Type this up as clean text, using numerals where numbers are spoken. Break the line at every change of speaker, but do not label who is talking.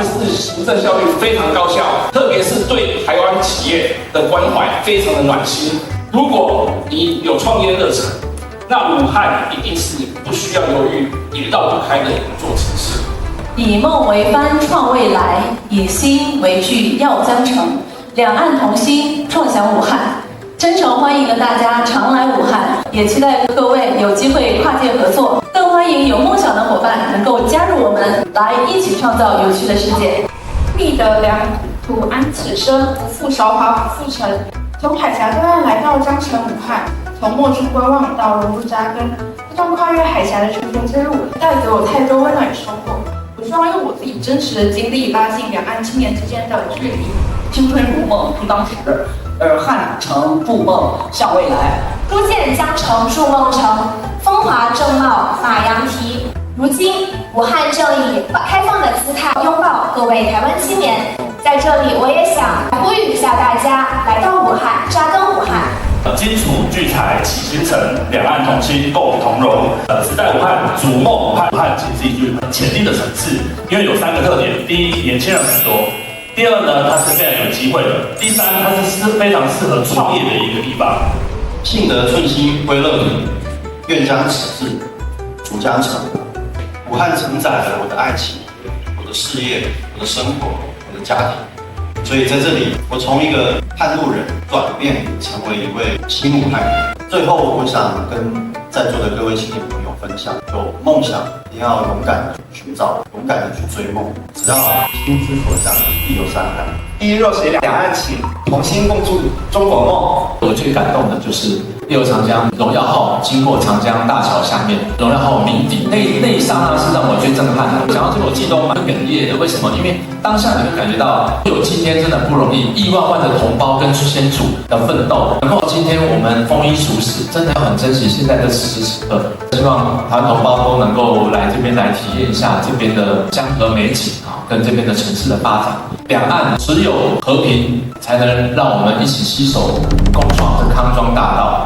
办事行政效率非常高效，特别是对台湾企业的关怀非常的暖心。如果你有创业热忱，那武汉一定是不需要犹豫也绕不开的一座城市。
以梦为帆，创未来；以心为炬，耀江城。两岸同心，创祥武汉。真诚欢迎了大家常来武汉，也期待各位有机会跨界合作，更欢迎有梦想的伙伴能够加入我们，来一起创造有趣的世界。
觅得良土安此生，不负韶华不负沉。从海峡对岸来到江城武汉，从陌生观望到融入扎根，这段跨越海峡的重重之路，带给我太多温暖与收获。我希望用我自己真实的经历，拉近两岸青年之间的距离。
青春如梦出当时，汉城筑梦向未来。
初见江城筑梦城，风华正茂马羊蹄。如今，武汉正以开放的姿态拥抱各位台湾青年。在这里，我也想呼吁一下大家，来到武汉，扎根武汉。
基础聚财启新城，两岸同心共同荣。时代武汉，逐梦武汉。武汉其实是一个很潜力的城市，因为有3个特点：第一，年轻人很多；第二呢，它是非常有机会的；第三，它是非常适合创业的一个地方。
幸得寸心归乐土，愿将此志逐江城。武汉承载了我的爱情、我的事业、我的生活、我的家庭。所以在这里，我从一个汉路人转变成为一位新武汉人。最后，我想跟在座的各位青年朋友分享：有梦想，一定要勇敢的去寻找，勇敢的去追梦。只要心之所向，必有山海。
一日若水，两岸情，同心共筑中国梦。
我最感动的就是第2长江荣耀号经过长江大桥下面，荣耀号鸣笛，那一刹那是让我最震撼的。讲到这个，我自己都蛮哽咽的。为什么？因为当下你会感觉到，有今天真的不容易，亿万万的同胞跟先祖的奋斗，然后今天我们丰衣足食，真的要很珍惜现在的此时此刻。希望台湾同胞都能够来这边来体验一下这边的江河美景啊，跟这边的城市的发展。两岸只有和平，才能让我们一起携手共创这康庄大道。